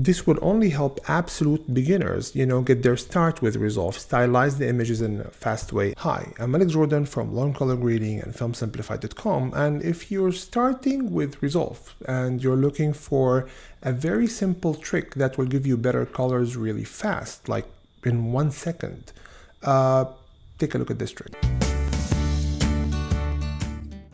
This would only help absolute beginners, get their start with Resolve, stylize the images in a fast way. Hi, I'm Alex Jordan from Long Color Grading and FilmSimplified.com, and if you're starting with Resolve and you're looking for a very simple trick that will give you better colors really fast, like in 1 second, take a look at this trick.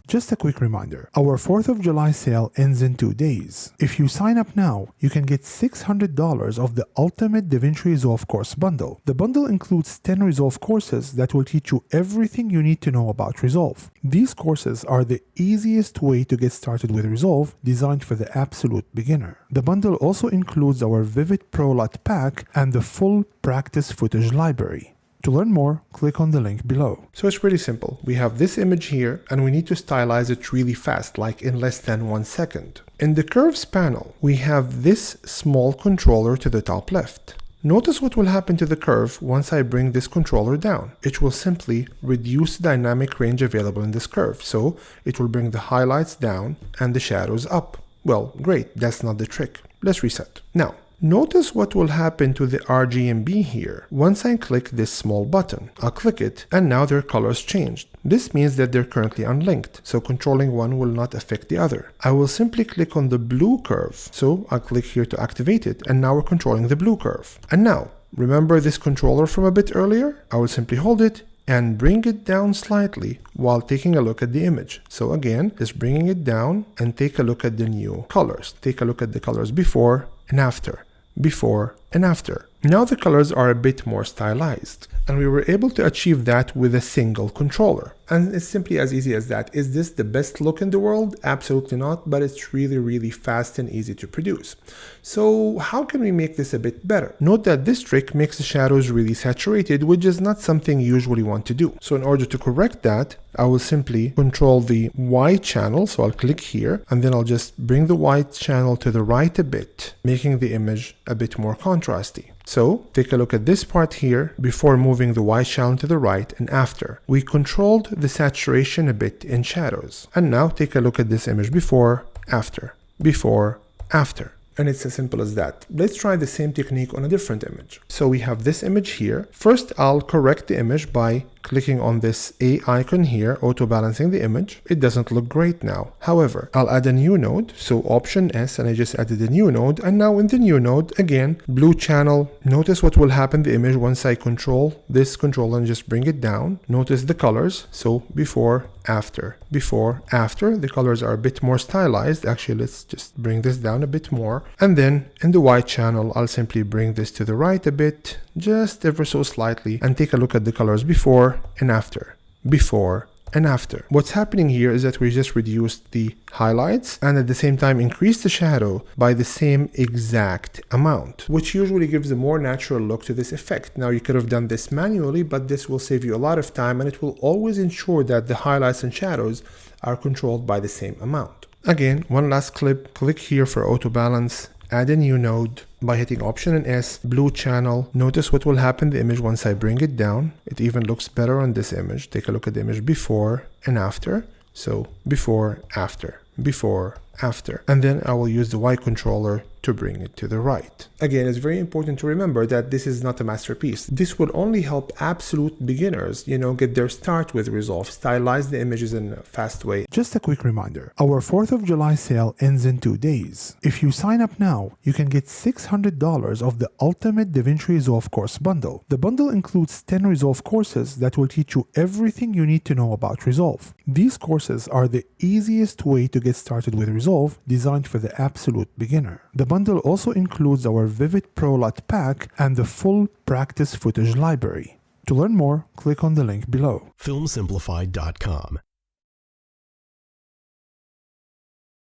Just a quick reminder, our 4th of July sale ends in 2 days. If you sign up now, you can get $600 of the Ultimate DaVinci Resolve Course Bundle. The bundle includes 10 Resolve courses that will teach you everything you need to know about Resolve. These courses are the easiest way to get started with Resolve, designed for the absolute beginner. The bundle also includes our Vivid Pro LUT pack and the full practice footage library. To learn more, click on the link below. So it's pretty simple. We have this image here and we need to stylize it really fast, like in less than 1 second. In the curves panel, we have this small controller to the top left. Notice what will happen to the curve once I bring this controller down. It will simply reduce the dynamic range available in this curve. So it will bring the highlights down and the shadows up. Well, great, that's not the trick. Let's reset. Now, notice what will happen to the RGB here once I click this small button. I'll click it and now their colors changed. This means that they're currently unlinked, so controlling one will not affect the other. I will simply click on the blue curve, so I'll click here to activate it, and now we're controlling the blue curve. And now, remember this controller from a bit earlier? I will simply hold it and bring it down slightly while taking a look at the image. So again, just bringing it down and take a look at the new colors. Take a look at the colors before and after. Before and after. Now the colors are a bit more stylized, and we were able to achieve that with a single controller. And it's simply as easy as that. Is this the best look in the world? Absolutely not, but it's really fast and easy to produce. So how can we make this a bit better? Note that this trick makes the shadows really saturated, which is not something you usually want to do. So in order to correct that, I will simply control the white channel, so I'll click here, and then I'll just bring the white channel to the right a bit, making the image a bit more contrasty. So take a look at this part here before moving the white channel to the right and after. We controlled the saturation a bit in shadows. And now take a look at this image before, after, before, after. And it's as simple as that. Let's try the same technique on a different image. So we have this image here. First, I'll correct the image by clicking on this A icon here, auto-balancing the image. It doesn't look great now. However, I'll add a new node, so Option S, and I just added a new node. And now in the new node, again, blue channel. Notice what will happen to the image once I control this controller and just bring it down. Notice the colors, so before, after, before, after. The colors are a bit more stylized. Actually, let's just bring this down a bit more. And then in the white channel, I'll simply bring this to the right a bit, just ever so slightly, and take a look at the colors before and after, before and after. What's happening here is that we just reduced the highlights and at the same time increased the shadow by the same exact amount, which usually gives a more natural look to this effect. Now you could have done this manually, but this will save you a lot of time and it will always ensure that the highlights and shadows are controlled by the same amount. Again, one last clip, click here for auto balance, add a new node by hitting Option and S, blue channel. Notice what will happen to the image once I bring it down. It even looks better on this image. Take a look at the image before and after. So before, after, before, after. And then I will use the Y controller to bring it to the right. Again, it's very important to remember that this is not a masterpiece. This would only help absolute beginners, get their start with Resolve, stylize the images in a fast way. Just a quick reminder, our 4th of July sale ends in 2 days. If you sign up now, you can get $600 of the Ultimate DaVinci Resolve Course Bundle. The bundle includes 10 Resolve courses that will teach you everything you need to know about Resolve. These courses are the easiest way to get started with Resolve, designed for the absolute beginner. The bundle also includes our Vivid Pro LUT pack and the full practice footage library. To learn more, click on the link below. FilmSimplified.com.